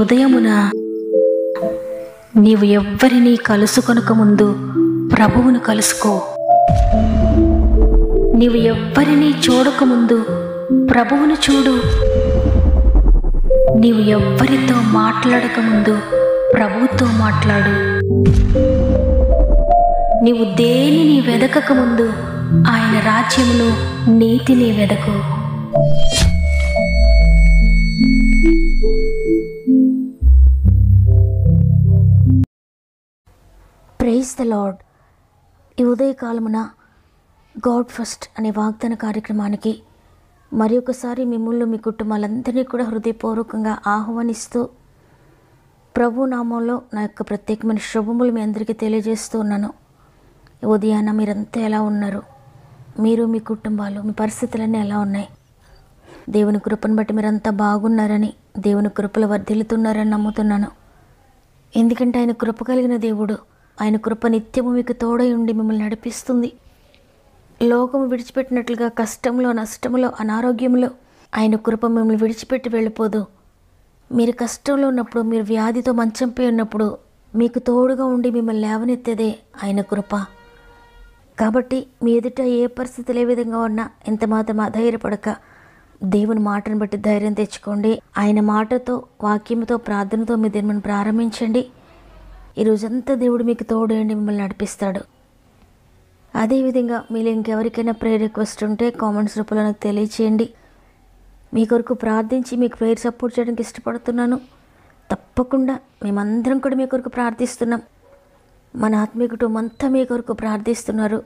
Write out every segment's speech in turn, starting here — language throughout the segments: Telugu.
ఉదయమున నీవు ఎవ్వరినీ కలుసుకొనక ముందు ప్రభువును కలుసుకో. నీవు ఎవ్వరినీ చూడకముందు ప్రభువును చూడు. నీవు ఎవ్వరితో మాట్లాడకముందు ప్రభువుతో మాట్లాడు. నీవు దేనిని వెదకకముందు ఆయన రాజ్యమును నీతిని వెదకు. Praise the lord. ఈ ఉదయకాలమున గాడ్ ఫస్ట్ అనే వాగ్దాన కార్యక్రమానికి మరి ఒకసారి మిమ్మల్ని మీ కుటుంబాలందరినీ కూడా హృదయపూర్వకంగా ఆహ్వానిస్తూ ప్రభు నామంలో నా యొక్క ప్రత్యేకమైన శుభములు మీ అందరికీ తెలియజేస్తూ ఉన్నాను. ఉదయాన్న మీరంతా ఎలా ఉన్నారు? మీరు మీ కుటుంబాలు మీ పరిస్థితులన్నీ ఎలా ఉన్నాయి? దేవుని కృపను బట్టి మీరంతా బాగున్నారని, దేవుని కృపలు వర్ధిల్లుతున్నారని నమ్ముతున్నాను. ఎందుకంటే ఆయన కృప కలిగిన దేవుడు. ఆయన కృప నిత్యము మీకు తోడై ఉండి మిమ్మల్ని నడిపిస్తుంది. లోకము విడిచిపెట్టినట్లుగా కష్టంలో, నష్టంలో, అనారోగ్యంలో ఆయన కృప మిమ్మల్ని విడిచిపెట్టి వెళ్ళిపోదు. మీరు కష్టంలో ఉన్నప్పుడు, మీరు వ్యాధితో మంచంపై ఉన్నప్పుడు మీకు తోడుగా ఉండి మిమ్మల్ని లేవనెత్తేదే ఆయన కృప. కాబట్టి మీ ఎదుట ఏ పరిస్థితులు ఏ విధంగా ఉన్నా ఎంత మాత్రం అధైర్యపడక దేవుని మాటను బట్టి ధైర్యం తెచ్చుకోండి. ఆయన మాటతో, వాక్యంతో, ప్రార్థనతో మీ దీన్ని ప్రారంభించండి. ఈరోజంతా దేవుడు మీకు తోడేయండి, మిమ్మల్ని నడిపిస్తాడు. అదేవిధంగా మీరు ఇంకెవరికైనా ప్రేయర్ రిక్వెస్ట్ ఉంటే కామెంట్స్ రూపంలో నాకు తెలియచేయండి. మీ కొరకు ప్రార్థించి మీకు ప్రేయర్ సపోర్ట్ చేయడానికి ఇష్టపడుతున్నాను. తప్పకుండా మేమందరం కూడా మీ కొరకు ప్రార్థిస్తున్నాం. మన ఆత్మీయ కుటుంబం అంతా మీ కొరకు ప్రార్థిస్తున్నారు.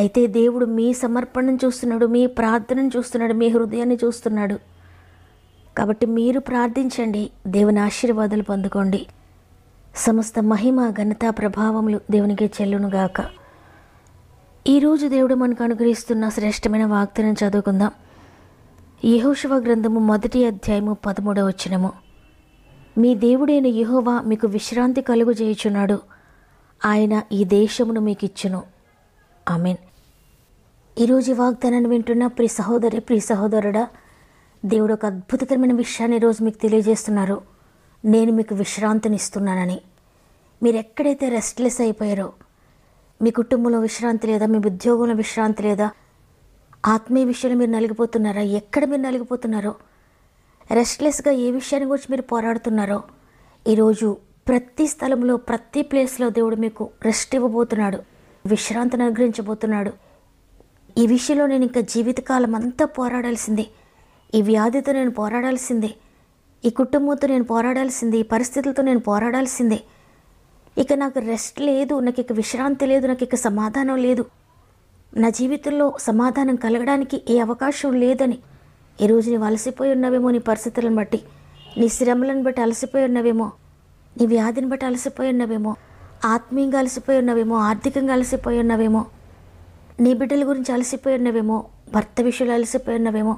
అయితే దేవుడు మీ సమర్పణను చూస్తున్నాడు, మీ ప్రార్థనను చూస్తున్నాడు, మీ హృదయాన్ని చూస్తున్నాడు. కాబట్టి మీరు ప్రార్థించండి, దేవుని ఆశీర్వాదాలు పొందుకోండి. సమస్త మహిమ, ఘనత, ప్రభావములు దేవునికి చెల్లునుగాక. ఈరోజు దేవుడు మనకు అనుగ్రహిస్తున్న శ్రేష్టమైన వాగ్దానం చదువుకుందాం. యెహోషువ గ్రంథము 1వ అధ్యాయము 13వ వచనము. మీ దేవుడైన యెహోవా మీకు విశ్రాంతి కలుగు చేయుచున్నాడు. ఆయన ఈ దేశమును మీకు ఇచ్చును. ఆమేన్. ఈరోజు ఈ వాగ్దానాన్ని వింటున్న ప్రియ సహోదరి, ప్రియ సహోదరుడా, దేవుడు ఒక అద్భుతకరమైన విషయాన్ని ఈరోజు మీకు తెలియజేస్తున్నారు. నేను మీకు విశ్రాంతిని ఇస్తున్నానని. మీరు ఎక్కడైతే రెస్ట్లెస్ అయిపోయారో, మీ కుటుంబంలో విశ్రాంతి లేదా, మీ ఉద్యోగంలో విశ్రాంతి లేదా, ఆత్మీయ విషయంలో మీరు నలిగిపోతున్నారా? ఎక్కడ మీరు నలిగిపోతున్నారో, రెస్ట్లెస్గా ఏ విషయాన్ని గురించి మీరు పోరాడుతున్నారో, ఈరోజు ప్రతి స్థలంలో, ప్రతి ప్లేస్లో దేవుడు మీకు రెస్ట్ ఇవ్వబోతున్నాడు, విశ్రాంతిని అనుగ్రహించబోతున్నాడు. ఈ విషయంలో నేను ఇంకా జీవితకాలం అంతా పోరాడాల్సిందే. ఈ వ్యాధితో నేను పోరాడాల్సిందే, ఈ కుటుంబంతో నేను పోరాడాల్సిందే, ఈ పరిస్థితులతో నేను పోరాడాల్సిందే. ఇక నాకు రెస్ట్ లేదు, నాకు ఇక విశ్రాంతి లేదు, నాకు ఇక సమాధానం లేదు, నా జీవితంలో సమాధానం కలగడానికి ఏ అవకాశం లేదని ఈరోజు నీవు అలసిపోయి ఉన్నావేమో. నీ పరిస్థితులను బట్టి, నీ శ్రమలను బట్టి అలసిపోయి ఉన్నావేమో, నీ వ్యాధిని బట్టి అలసిపోయి ఉన్నావేమో, ఆత్మీయంగా అలసిపోయి ఉన్నావేమో, ఆర్థికంగా అలసిపోయి ఉన్నావేమో, నీ బిడ్డల గురించి అలసిపోయి ఉన్నావేమో, భర్త విషయంలో అలసిపోయి ఉన్నావేమో,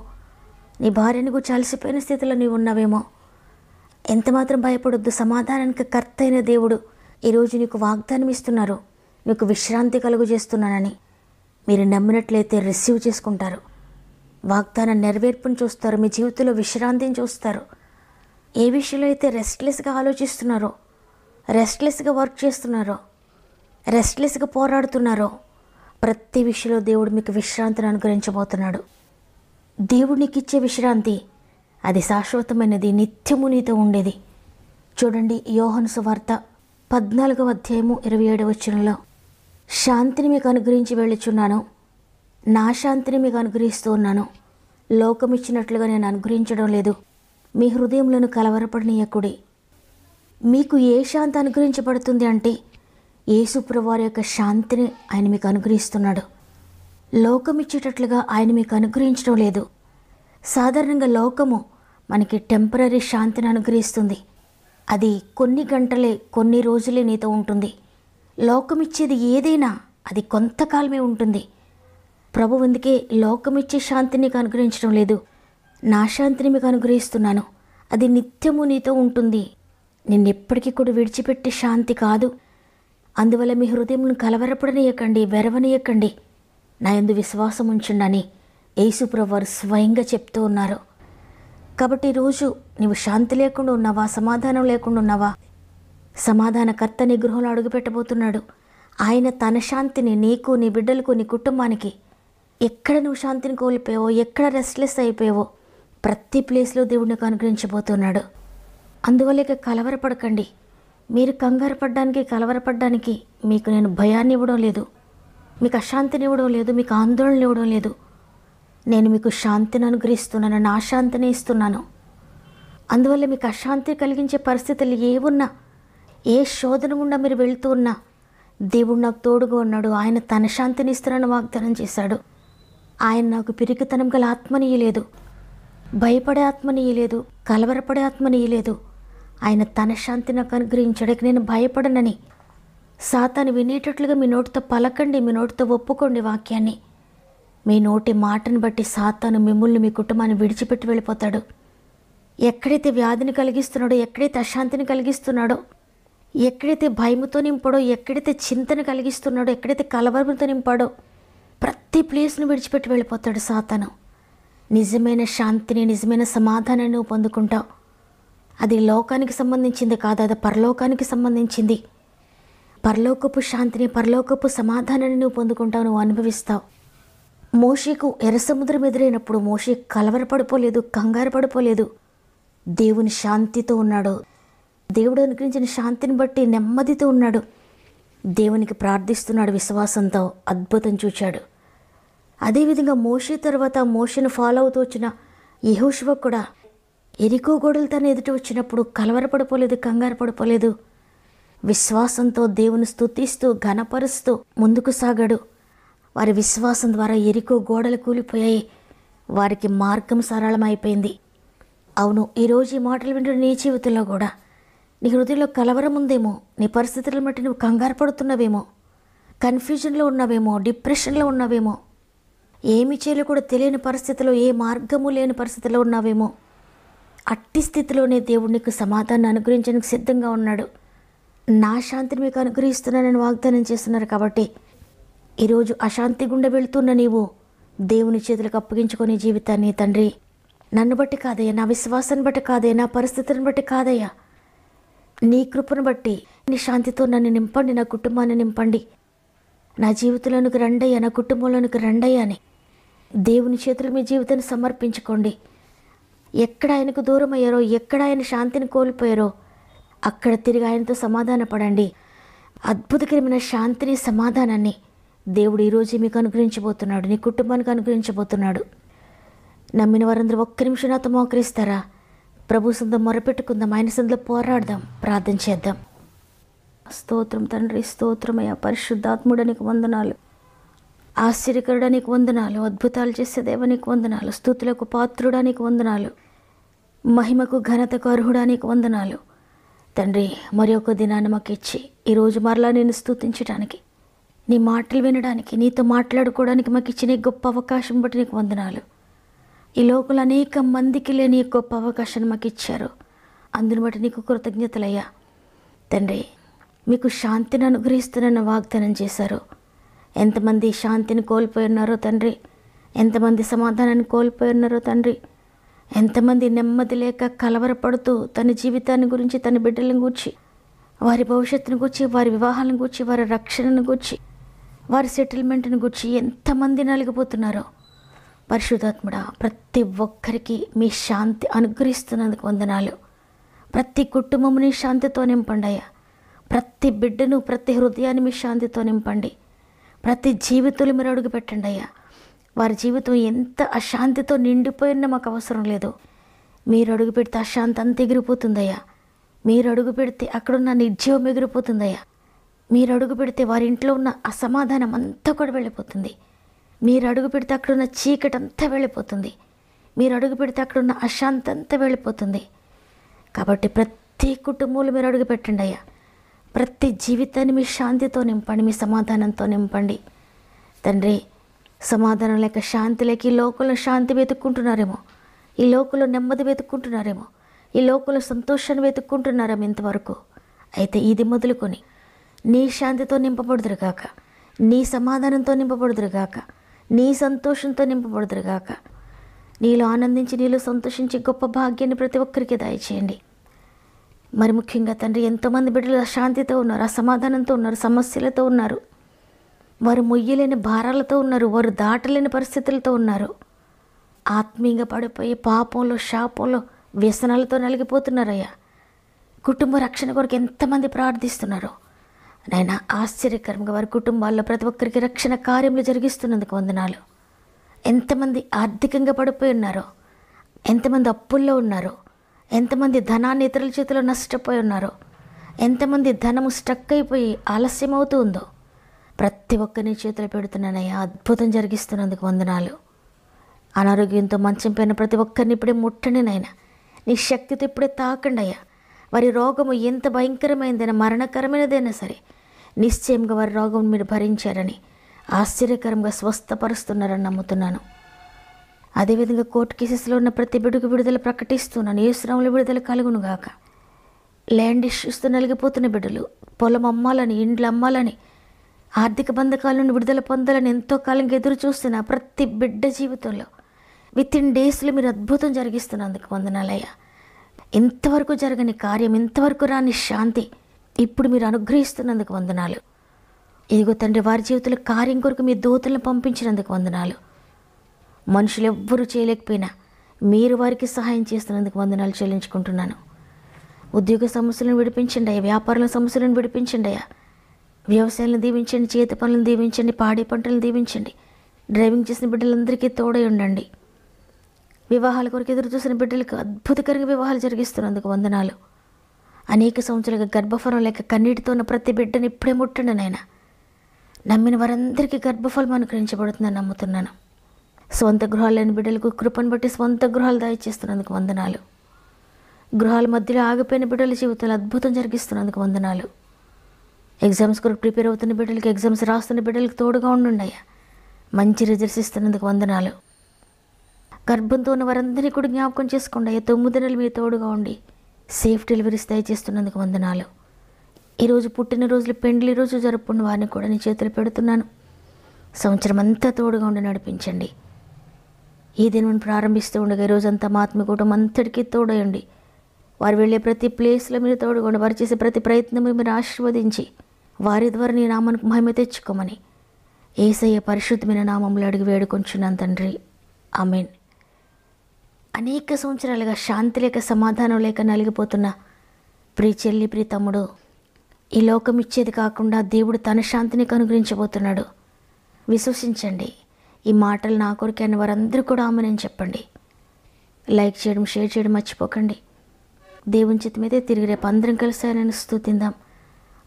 నీ భార్యని గురించి అలసిపోయిన స్థితిలో నీవు ఉన్నావేమో. ఎంతమాత్రం భయపడొద్దు. సమాధానానికి కర్త అయిన దేవుడు ఈరోజు నీకు వాగ్దానం ఇస్తున్నారు. నీకు విశ్రాంతి కలుగు చేస్తున్నానని. మీరు నమ్మినట్లయితే రిసీవ్ చేసుకుంటారు. వాగ్దానం నెరవేర్పుని చూస్తారు. మీ జీవితంలో విశ్రాంతిని చూస్తారు. ఏ విషయంలో అయితే రెస్ట్లెస్గా ఆలోచిస్తున్నారో, రెస్ట్లెస్గా వర్క్ చేస్తున్నారో, రెస్ట్లెస్గా పోరాడుతున్నారో, ప్రతి విషయంలో దేవుడు మీకు విశ్రాంతిని అనుగ్రహించబోతున్నాడు. దేవుడు నీకు ఇచ్చే విశ్రాంతి అది శాశ్వతమైనది, నిత్యము నీతో ఉండేది. చూడండి, యోహాను సువార్త 14వ అధ్యాయము 27వ వచనంలో, శాంతిని మీకు అనుగ్రహించి వెళ్ళుచున్నాను, నా శాంతిని మీకు అనుగ్రహిస్తూ ఉన్నాను. లోకం ఇచ్చినట్లుగా నేను అనుగ్రహించడం లేదు. మీ హృదయంలోను కలవరపడనీయకుడి. మీకు ఏ శాంతి అనుగ్రహించబడుతుంది అంటే, యేసుప్రభువారి యొక్క శాంతిని ఆయన మీకు అనుగ్రహిస్తున్నాడు. లోకం ఇచ్చేటట్లుగా ఆయన మీకు అనుగ్రహించడం లేదు. సాధారణంగా లోకము మనకి టెంపరరీ శాంతిని అనుగ్రహిస్తుంది. అది కొన్ని గంటలే, కొన్ని రోజులే నీతో ఉంటుంది. లోకం ఇచ్చేది ఏదైనా అది కొంతకాలమే ఉంటుంది. ప్రభు అందుకే లోకం ఇచ్చే శాంతిని నీకు అనుగ్రహించడం లేదు, నా శాంతిని మీకు అనుగ్రహిస్తున్నాను. అది నిత్యము నీతో ఉంటుంది. నిన్నెప్పటికీ కూడా విడిచిపెట్టే శాంతి కాదు. అందువల్ల మీ హృదయంను కలవరపడనీయకండి, వెరవనీయకండి. నా యందు విశ్వాసం ఉంచండి అని యేసుప్రభువారు స్వయంగా చెప్తూ ఉన్నారు. కాబట్టి ఈరోజు నీవు శాంతి లేకుండా ఉన్నావా, సమాధానం లేకుండా ఉన్నావా? సమాధానకర్త నీ గృహంలో అడుగుపెట్టబోతున్నాడు. ఆయన తన శాంతిని నీకు, నీ బిడ్డలకు, నీ కుటుంబానికి, ఎక్కడ నువ్వు శాంతిని కోల్పోయావో, ఎక్కడ రెస్ట్లెస్ అయిపోయావో ప్రతి ప్లేస్లో దేవుడు నీకు అనుగ్రహించబోతున్నాడు. అందువల్ల ఇక కలవరపడకండి. మీరు కంగారు పడ్డానికి, కలవరపడ్డానికి మీకు నేను భయాన్ని ఇవ్వడం లేదు, మీకు అశాంతిని ఇవ్వడం లేదు, మీకు ఆందోళన ఇవ్వడం లేదు. నేను మీకు శాంతిని అనుగ్రహిస్తున్నాను, నా శాంతిని ఇస్తున్నాను. అందువల్ల మీకు అశాంతి కలిగించే పరిస్థితులు ఏవున్నా, ఏ శోధన గుండా మీరు వెళ్తూ ఉన్నా దేవుడు నాకు తోడుగా ఉన్నాడు. ఆయన తన శాంతిని ఇస్తున్నాను వాగ్దానం చేశాడు. ఆయన నాకు పిరికితనం గల ఆత్మనియలేదు, భయపడే ఆత్మనియలేదు, కలవరపడే ఆత్మనియలేదు. ఆయన తన శాంతి నాకు అనుగ్రహించాడు. నేను భయపడనని సాతాను వినేటట్లుగా మీ నోటితో పలకండి, మీ నోటితో ఒప్పుకోండి వాక్యాన్ని. మీ నోటి మాటను బట్టి సాతాను మిమ్మల్ని, మీ కుటుంబాన్ని విడిచిపెట్టి వెళ్ళిపోతాడు. ఎక్కడైతే వ్యాధిని కలిగిస్తున్నాడో, ఎక్కడైతే అశాంతిని కలిగిస్తున్నాడో, ఎక్కడైతే భయముతో నింపాడో, ఎక్కడైతే చింతన కలిగిస్తున్నాడో, ఎక్కడైతే కలవరంతో నింపాడో ప్రతి ప్లేస్ను విడిచిపెట్టి వెళ్ళిపోతాడు సాతాను. నిజమైన శాంతిని, నిజమైన సమాధానాన్ని నువ్వు పొందుకుంటావు. అది లోకానికి సంబంధించింది కాదు, అది పరలోకానికి సంబంధించింది. పరలోకపు శాంతిని, పరలోకపు సమాధానాన్ని నువ్వు పొందుకుంటావు, నువ్వు అనుభవిస్తావు. మోషేకు ఎర్ర సముద్రం ఎదురైనప్పుడు మోషే కలవరపడిపోలేదు, కంగారు పడిపోలేదు. దేవుని శాంతితో ఉన్నాడు. దేవుడు అనుగ్రహించిన శాంతిని బట్టి నెమ్మదితో ఉన్నాడు. దేవునికి ప్రార్థిస్తున్నాడు విశ్వాసంతో. అద్భుతం చూచాడు. అదేవిధంగా మోషే తర్వాత మోషేను ఫాలో అవుతూ వచ్చిన యెహోషువ కూడా ఎరికో గోడలు తన ఎదుట వచ్చినప్పుడు కలవరపడిపోలేదు, కంగారు పడిపోలేదు. విశ్వాసంతో దేవుని స్తుతిస్తూ ఘనపరుస్తూ ముందుకు సాగాడు. వారి విశ్వాసం ద్వారా ఎరికో గోడలు కూలిపోయాయి. వారికి మార్గం సరళమైపోయింది. అవును, ఈరోజు ఈ మాటలు వింటున్న నీ జీవితంలో కూడా నీ హృదయంలో కలవరం ఉందేమో, నీ పరిస్థితులను బట్టి నువ్వు కంగారు పడుతున్నావేమో, కన్ఫ్యూజన్లో ఉన్నావేమో, డిప్రెషన్లో ఉన్నావేమో, ఏమి చేయాలో కూడా తెలియని పరిస్థితిలో, ఏ మార్గము లేని పరిస్థితిలో ఉన్నావేమో. అట్టి స్థితిలోనే దేవుడు నీకు సమాధానాన్ని అనుగ్రహించడానికి సిద్ధంగా ఉన్నాడు. నా శాంతిని మీకు అనుగ్రహిస్తున్నానని వాగ్దానం చేస్తున్నారు. కాబట్టి ఈరోజు అశాంతి గుండా వెళుతున్న నీవు దేవుని చేతులకు అప్పగించుకొని జీవితాన్ని, తండ్రి నన్ను బట్టి కాదయ్యా, నా విశ్వాసాన్ని బట్టి కాదయ్యా, నా పరిస్థితులను బట్టి కాదయ్యా, నీ కృపను బట్టి నీ శాంతితో నన్ను నింపండి, నా కుటుంబాన్ని నింపండి, నా జీవితంలోనికి రండయ్యా, నా కుటుంబంలోనికి రండయ్యా అని దేవుని చేతులు మీ జీవితాన్ని సమర్పించుకోండి. ఎక్కడ ఆయనకు దూరం అయ్యారో, ఎక్కడ ఆయన శాంతిని కోల్పోయారో అక్కడ తిరిగి ఆయనతో సమాధాన పడండి. అద్భుతకరమైన శాంతిని, సమాధానాన్ని దేవుడు ఈరోజు మీకు అనుగ్రహించబోతున్నాడు, నీ కుటుంబానికి అనుగ్రహించబోతున్నాడు. నమ్మిన వారందరూ ఒక్క నిమిషం నాతో మోకరిస్తారా? ప్రభు సందులో మొరపెట్టుకుందాం, ఆయన సందులో పోరాడదాం, ప్రార్థన చేద్దాం. స్తోత్రం తండ్రి, స్తోత్రమయ్యా. పరిశుద్ధాత్ముడానికి వందనాలు, ఆశ్చర్యకరుడానికి వందనాలు, అద్భుతాలు చేసే దేవానికి వందనాలు, స్తుతులకు పాత్రుడానికి వందనాలు, మహిమకు ఘనతకు అర్హుడానికి వందనాలు. తండ్రి, మరి ఒక దినాన్ని మాకు ఇచ్చి ఈరోజు మరలా నేను స్తుతించడానికి, నీ మాటలు వినడానికి, నీతో మాట్లాడుకోవడానికి మాకు ఇచ్చిన ఈ గొప్ప అవకాశం బట్టి నీకు వందనాలు. ఈ లోకంలో అనేక మందికి లేని గొప్ప అవకాశాన్ని మాకు ఇచ్చారు. అందుని బట్టి నీకు కృతజ్ఞతలయ్యా. తండ్రి, మీకు శాంతిని అనుగ్రహిస్తున్న వాగ్దానం చేశారు. ఎంతమంది శాంతిని కోల్పోయి ఉన్నారో తండ్రి, ఎంతమంది సమాధానాన్ని కోల్పోయి ఉన్నారో తండ్రి, ఎంతమంది నెమ్మది లేక కలవరపడుతూ తన జీవితాన్ని గురించి, తన బిడ్డలను గూర్చి, వారి భవిష్యత్తును గూర్చి, వారి వివాహాలను గూర్చి, వారి రక్షణను గూర్చి, వారి సెటిల్మెంట్ని గూర్చి ఎంతమంది నలిగిపోతున్నారో పరిశుద్ధాత్ముడా, ప్రతి ఒక్కరికి మీ శాంతి అనుగ్రహిస్తున్నందుకు వందనాలు. ప్రతి కుటుంబముని శాంతితో నింపండి అయ్యా. ప్రతి బిడ్డను, ప్రతి హృదయాన్ని మీ శాంతితో నింపండి. ప్రతి జీవితంలో మీరు అడుగు పెట్టండి అయ్యా. వారి జీవితం ఎంత అశాంతితో నిండిపోయినా మాకు అవసరం లేదు. మీరు అడుగు పెడితే అశాంతి అంత ఎగిరిపోతుందయ్యా. మీరు అడుగు పెడితే అక్కడున్న నిర్జీవం ఎగిరిపోతుందయ్యా. మీరు అడుగు పెడితే వారి ఇంట్లో ఉన్న అసమాధానం అంతా కూడా వెళ్ళిపోతుంది. మీరు అడుగు పెడితే అక్కడున్న చీకటి అంతా వెళ్ళిపోతుంది. మీరు అడుగు పెడితే అక్కడున్న అశాంతి అంతా వెళ్ళిపోతుంది. కాబట్టి ప్రతి కుటుంబంలో మీరు అడుగు పెట్టండి అయ్యా. ప్రతి జీవితాన్ని మీ శాంతితో నింపండి, మీ సమాధానంతో నింపండి. తండ్రి, సమాధానం లేక, శాంతి లేక ఈ లోకంలో శాంతి వెతుక్కుంటున్నారేమో, ఈ లోకంలో నెమ్మది వెతుక్కుంటున్నారేమో, ఈ లోకంలో సంతోషాన్ని వెతుక్కుంటున్నారేమో ఇంతవరకు. అయితే ఇది మొదలుకొని నీ శాంతితో నింపబడుదురుగాక, నీ సమాధానంతో నింపబడుదురుగాక, నీ సంతోషంతో నింపబడుదురుగాక. నీలో ఆనందించి నీలో సంతోషించి గొప్ప భాగ్యాన్ని ప్రతి ఒక్కరికి దయచేయండి. మరి ముఖ్యంగా తండ్రి, ఎంతోమంది బిడ్డలు అశాంతితో ఉన్నారు, అసమాధానంతో ఉన్నారు, సమస్యలతో ఉన్నారు, వారు మొయ్యలేని భారాలతో ఉన్నారు, వారు దాటలేని పరిస్థితులతో ఉన్నారు. ఆత్మీయంగా పడిపోయి పాపంలో, శాపంలో, వ్యసనాలతో నలిగిపోతున్నారయ్యా. కుటుంబ రక్షణ కొరకు ఎంతమంది ప్రార్థిస్తున్నారో నాయన, ఆశ్చర్యకరంగా వారి కుటుంబాల్లో ప్రతి ఒక్కరికి రక్షణ కార్యములు జరిగిస్తున్నందుకు వందనాలు. ఎంతమంది ఆర్థికంగా పడిపోయి ఉన్నారో, ఎంతమంది అప్పుల్లో ఉన్నారో, ఎంతమంది ధనాన్ని ఇతరుల చేతిలో నష్టపోయి ఉన్నారో, ఎంతమంది ధనము స్టక్ అయిపోయి ఆలస్యమవుతూ ఉందో, ప్రతి ఒక్కరిని చేతులు పెడుతున్నానయ్యా. అద్భుతం జరిగిస్తున్నందుకు వందనాలు. అనారోగ్యంతో మంచం పైన ప్రతి ఒక్కరిని ఇప్పుడే ముట్టండి నాయన. నీ శక్తితో ఇప్పుడే తాకండి అయ్యా. వారి రోగము ఎంత భయంకరమైనదైనా, మరణకరమైనదైనా సరే, నిశ్చయంగా వారి రోగం మీరు భరించారని, ఆశ్చర్యకరంగా స్వస్థపరుస్తున్నారని నమ్ముతున్నాను. అదేవిధంగా కోర్టు కేసెస్లో ఉన్న ప్రతి బిడ్డకు విడుదల ప్రకటిస్తున్నాను. యేసునామములో విడుదల కలుగునుగాక. ల్యాండ్ ఇష్యూస్తో నలిగిపోతున్న బిడ్డలు, పొలం అమ్మాలని, ఇండ్లు అమ్మాలని, ఆర్థిక బంధకాల నుండి విడుదల పొందాలని ఎంతో కాలంగా ఎదురు చూస్తున్న ప్రతి బిడ్డ జీవితంలో వితిన్ డేస్లో మీరు అద్భుతం జరిగిస్తున్నందుకు వందనాలయ్యా. ఇంతవరకు జరగని కార్యం, ఇంతవరకు రాని శాంతి ఇప్పుడు మీరు అనుగ్రహిస్తున్నందుకు వందనాలు. ఇదిగో తండ్రి, వారి జీవితంలో కార్యం కొరకు మీ దూతలను పంపించినందుకు వందనాలు. మనుషులు ఎవ్వరూ చేయలేకపోయినా మీరు వారికి సహాయం చేస్తున్నందుకు వందనాలు చెల్లించుకుంటున్నాను. ఉద్యోగ సమస్యలను విడిపించండి అయ్యా, వ్యాపారాల సమస్యలను విడిపించండి అయ్యా. వ్యవసాయాలను దీవించండి, చేతి పనులను దీవించండి, పాడి పంటలను దీవించండి. డ్రైవింగ్ చేసిన బిడ్డలందరికీ తోడై ఉండండి. వివాహాల కొరకు ఎదురు చూసిన బిడ్డలకు అద్భుతకరంగా వివాహాలు జరిగిస్తున్నందుకు వందనాలు. అనేక సంవత్సరాలుగా గర్భఫలం లేక కన్నీటితో ఉన్న ప్రతి బిడ్డని ఇప్పుడే ముట్టండి నాయన. నమ్మిన వారందరికీ గర్భఫలం అనుగ్రహించబడుతుందని నమ్ముతున్నాను. స్వంత గృహాలు లేని బిడ్డలకు కృపను బట్టి స్వంత గృహాలు దయచేస్తున్నందుకు వందనాలు. గృహాల మధ్యలో ఆగిపోయిన బిడ్డల జీవితంలో అద్భుతం జరిగిస్తున్నందుకు వందనాలు. ఎగ్జామ్స్ కొరకు ప్రిపేర్ అవుతున్న బిడ్డలకి, ఎగ్జామ్స్ రాస్తున్న బిడ్డలకు తోడుగా ఉండుండయ్యా. మంచి రిజల్ట్స్ ఇస్తున్నందుకు వందనాలు. గర్భంతో ఉన్న వారందరినీ కూడా జ్ఞాపకం చేసుకోండి అయ్యా. 9 నెలలు మీ తోడుగా ఉండి సేఫ్ డెలివరీస్ దయచేస్తున్నందుకు వందనాలు. ఈరోజు పుట్టినరోజులు, పెండ్లి రోజు జరుపుకున్న వారిని కూడా నీ చేతులు పెడుతున్నాను. సంవత్సరం అంతా తోడుగా ఉండి నడిపించండి. ఈ దినం ప్రారంభిస్తూ ఉండగా ఈరోజంతా మా ఆత్మీయ అంతటికీ తోడయండి. వారు వెళ్ళే ప్రతి ప్లేస్లో మీరు తోడుకోండి. వారు చేసే ప్రతి ప్రయత్నం మీరు ఆశీర్వదించి వారి ద్వారా నీ నామానికి మహిమ తెచ్చుకోమని యేసయ్య పరిశుద్ధమైన నామంలో అడిగి వేడుకొంచున్నాను తండ్రి, ఆమేన్. అనేక సంవత్సరాలుగా శాంతి లేక, సమాధానం లేక నలిగిపోతున్న ప్రియ చెల్లి, ప్రియ తమ్ముడు, ఈ లోకం ఇచ్చేది కాకుండా దేవుడు తన శాంతిని అనుగ్రహించబోతున్నాడు. విశ్వసించండి. ఈ మాటలు నా కొరకే అన్న వారందరూ కూడా ఆమేనని చెప్పండి. లైక్ చేయడం, షేర్ చేయడం మర్చిపోకండి. దేవుని చిత్తమైతే తిరిగి రేపు అందరం కలిసి ఆయనను స్తుతిందాం.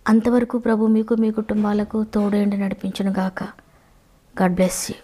అంతవరకు ప్రభు మీకు, మీ కుటుంబాలకు తోడేండి నడిపించును గాక. God bless you.